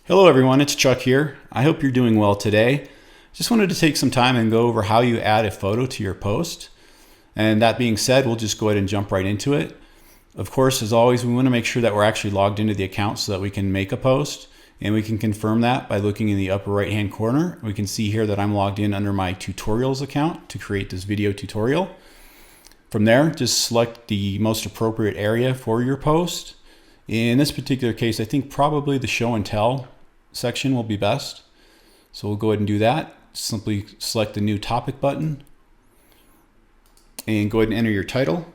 Hello everyone, it's Chuck here. I hope you're doing well today. Just wanted to take some time and go over how you add a photo to your post. And that being said, we'll just go ahead and jump right into it. Of course, as always, we want to make sure that we're actually logged into the account so that we can make a post. And we can confirm that by looking in the upper right hand corner. We can see here that I'm logged in under my tutorials account to create this video tutorial. From there, just select the most appropriate area for your post. In this particular case, I think probably the show and tell section will be best. So we'll go ahead and do that. Simply select the new topic button and go ahead and enter your title.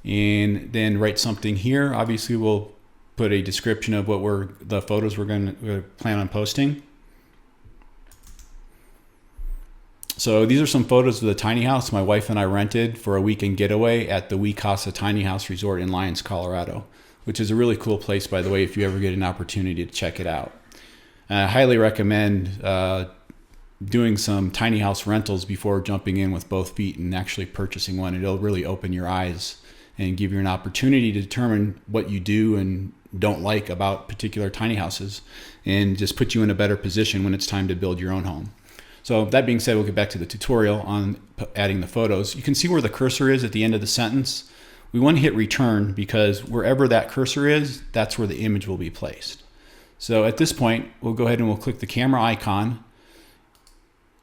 And then write something here. Obviously, we'll put a description of what the photos we're going to plan on posting. So these are some photos of the tiny house my wife and I rented for a weekend getaway at the We Casa Tiny House Resort in Lyons, Colorado, which is a really cool place, by the way, if you ever get an opportunity to check it out. And I highly recommend doing some tiny house rentals before jumping in with both feet and actually purchasing one. It'll really open your eyes and give you an opportunity to determine what you do and don't like about particular tiny houses and just put you in a better position when it's time to build your own home. So that being said, we'll get back to the tutorial on adding the photos. You can see where the cursor is at the end of the sentence. We want to hit return because wherever that cursor is, that's where the image will be placed. So at this point, we'll go ahead and we'll click the camera icon.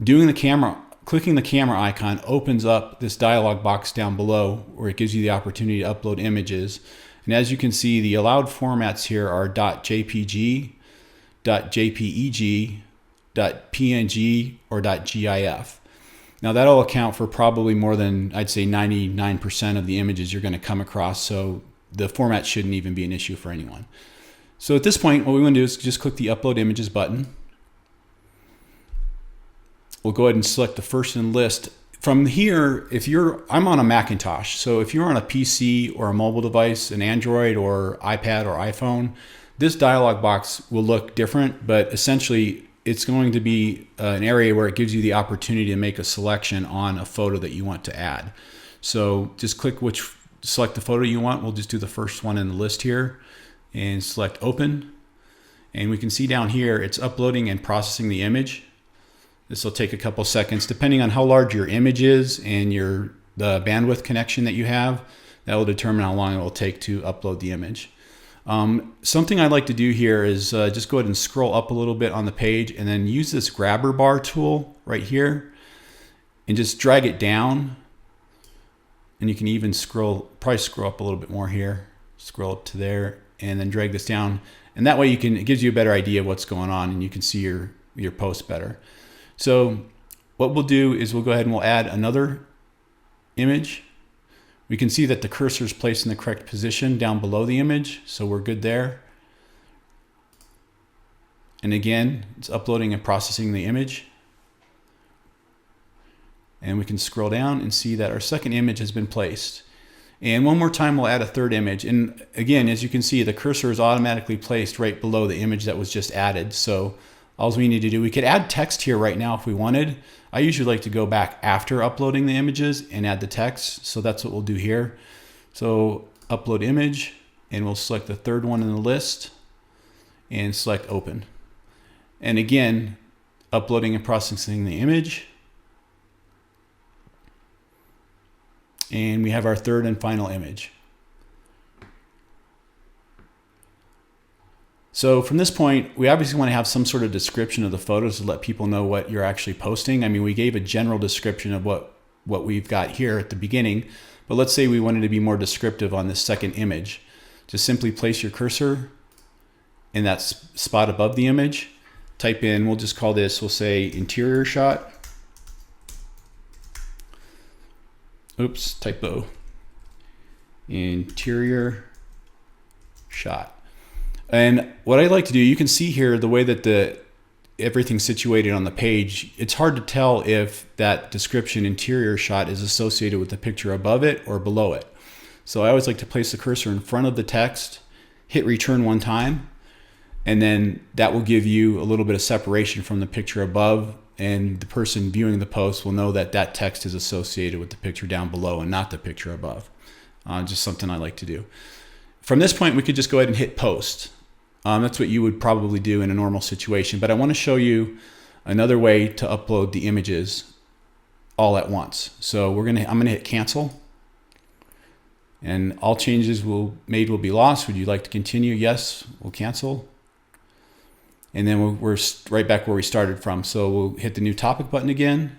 Clicking the camera icon opens up this dialog box down below where it gives you the opportunity to upload images. And as you can see, the allowed formats here are .jpg, .jpeg, .png, or .gif. Now that'll account for probably more than, I'd say, 99% of the images you're going to come across, so the format shouldn't even be an issue for anyone. So at this point, what we want to do is just click the Upload Images button. We'll go ahead and select the first in the list. From here, I'm on a Macintosh, so if you're on a PC or a mobile device, an Android or iPad or iPhone, this dialog box will look different, but essentially it's going to be an area where it gives you the opportunity to make a selection on a photo that you want to add. So just select the photo you want. We'll just do the first one in the list here and select open. And we can see down here, it's uploading and processing the image. This will take a couple seconds, depending on how large your image is and the bandwidth connection that you have. That will determine how long it will take to upload the image. Something I like to do here is just go ahead and scroll up a little bit on the page and then use this grabber bar tool right here and just drag it down. And you can even probably scroll up a little bit more here, scroll up to there and then drag this down. And that way it gives you a better idea of what's going on and you can see your post better. So what we'll do is we'll go ahead and we'll add another image. We can see that the cursor is placed in the correct position down below the image, so we're good there. And again, it's uploading and processing the image. And we can scroll down and see that our second image has been placed. And one more time, we'll add a third image. And again, as you can see, the cursor is automatically placed right below the image that was just added. So all we need to do, we could add text here right now if we wanted. I usually like to go back after uploading the images and add the text. So that's what we'll do here. So upload image, and we'll select the third one in the list and select open. And again, uploading and processing the image. And we have our third and final image. So from this point, we obviously want to have some sort of description of the photos to let people know what you're actually posting. I mean, we gave a general description of what we've got here at the beginning, but let's say we wanted to be more descriptive on this second image. Just simply place your cursor in that spot above the image. Type in, we'll just call this, we'll say interior shot. Oops, typo. Interior shot. And what I like to do, you can see here the way that everything's situated on the page. It's hard to tell if that description interior shot is associated with the picture above it or below it. So I always like to place the cursor in front of the text, hit return one time, and then that will give you a little bit of separation from the picture above, and the person viewing the post will know that that text is associated with the picture down below and not the picture above. Just something I like to do. From this point, we could just go ahead and hit post. That's what you would probably do in a normal situation. But I want to show you another way to upload the images all at once. So I'm gonna hit cancel, and all changes made will be lost. Would you like to continue? Yes, we'll cancel. And then we're right back where we started from. So we'll hit the new topic button again.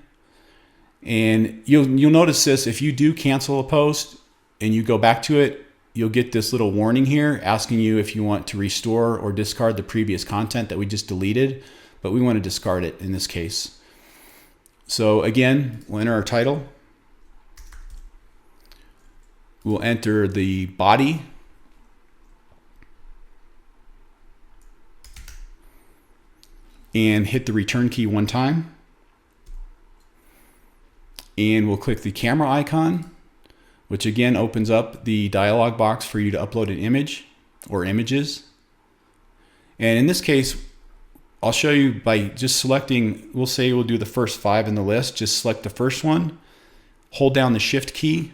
And you'll notice this, if you do cancel a post and you go back to it, you'll get this little warning here asking you if you want to restore or discard the previous content that we just deleted, but we want to discard it in this case. So again, we'll enter our title. We'll enter the body. And hit the return key one time. And we'll click the camera icon, which again opens up the dialog box for you to upload an image or images. And in this case, I'll show you by just selecting, we'll say we'll do the first 5 in the list. Just select the first one, hold down the shift key,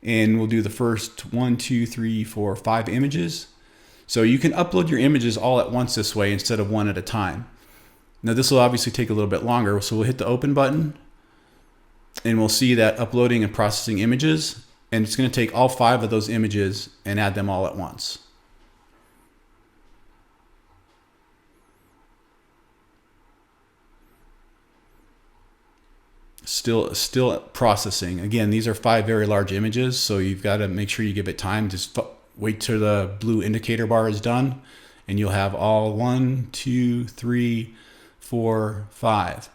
and we'll do the first 1, 2, 3, 4, 5 images. So you can upload your images all at once this way instead of one at a time. Now this will obviously take a little bit longer, so we'll hit the open button and we'll see that uploading and processing images, and it's going to take all 5 of those images and add them all at once. Still processing. Again, these are 5 very large images, so you've got to make sure you give it time. Just wait till the blue indicator bar is done and you'll have all 1, 2, 3, 4, 5.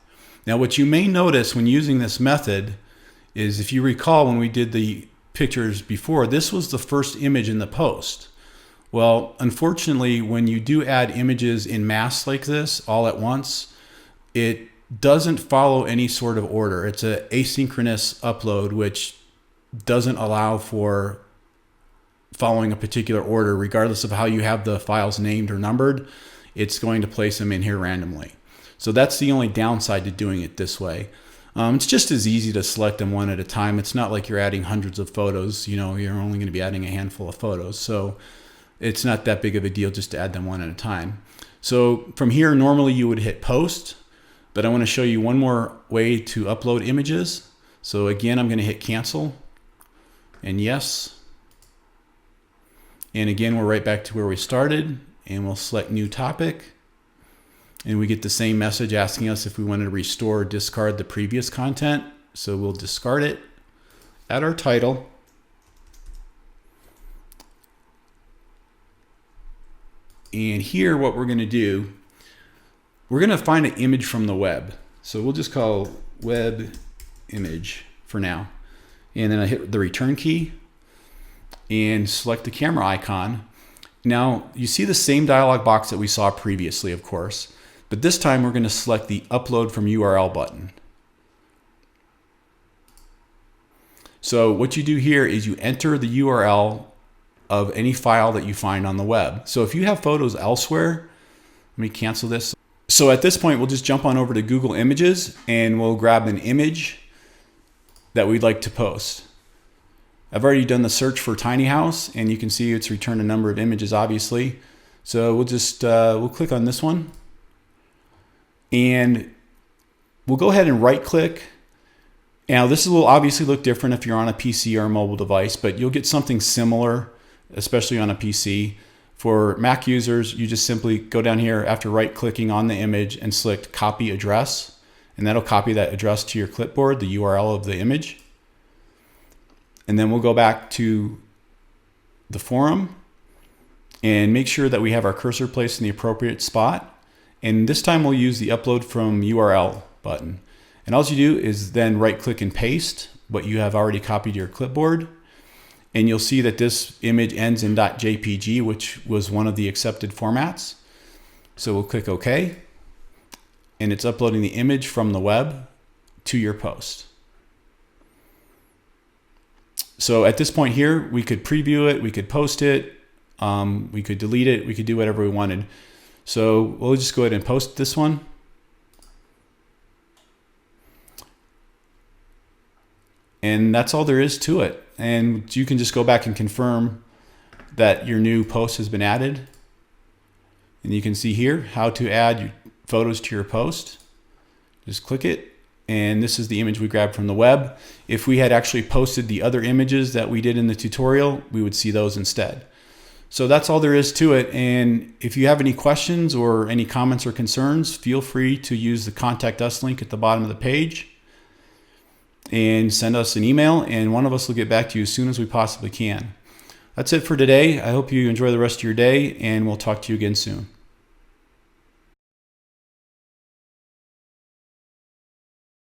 Now what you may notice when using this method is, if you recall when we did the pictures before, this was the first image in the post. Well, unfortunately, when you do add images in mass like this all at once, it doesn't follow any sort of order. It's an asynchronous upload, which doesn't allow for following a particular order. Regardless of how you have the files named or numbered, it's going to place them in here randomly. So that's the only downside to doing it this way. It's just as easy to select them one at a time. It's not like you're adding hundreds of photos. You're only going to be adding a handful of photos. So it's not that big of a deal just to add them one at a time. So from here, normally you would hit post, but I want to show you one more way to upload images. So again, I'm going to hit cancel and yes. And again, we're right back to where we started, and we'll select new topic. And we get the same message asking us if we wanted to restore or discard the previous content. So we'll discard it, add our title. And here what we're going to do, we're going to find an image from the web. So we'll just call web image for now. And then I hit the return key and select the camera icon. Now you see the same dialog box that we saw previously, of course. But this time we're going to select the upload from URL button. So what you do here is you enter the URL of any file that you find on the web. So if you have photos elsewhere, let me cancel this. So at this point, we'll just jump on over to Google Images and we'll grab an image that we'd like to post. I've already done the search for tiny house, and you can see it's returned a number of images, obviously. So we'll just we'll click on this one. And we'll go ahead and right click. Now this will obviously look different if you're on a PC or a mobile device, but you'll get something similar, especially on a PC. For Mac users, you just simply go down here after right clicking on the image and select copy address, and that'll copy that address to your clipboard, the URL of the image. And then we'll go back to the forum and make sure that we have our cursor placed in the appropriate spot. And this time we'll use the upload from URL button. And all you do is then right click and paste what you have already copied to your clipboard. And you'll see that this image ends in .jpg, which was one of the accepted formats. So we'll click OK. And it's uploading the image from the web to your post. So at this point here, we could preview it, we could post it, we could delete it, we could do whatever we wanted. So we'll just go ahead and post this one. And that's all there is to it. And you can just go back and confirm that your new post has been added. And you can see here how to add your photos to your post. Just click it. And this is the image we grabbed from the web. If we had actually posted the other images that we did in the tutorial, we would see those instead. So that's all there is to it. And if you have any questions or any comments or concerns, feel free to use the Contact Us link at the bottom of the page and send us an email, and one of us will get back to you as soon as we possibly can. That's it for today. I hope you enjoy the rest of your day, and we'll talk to you again soon.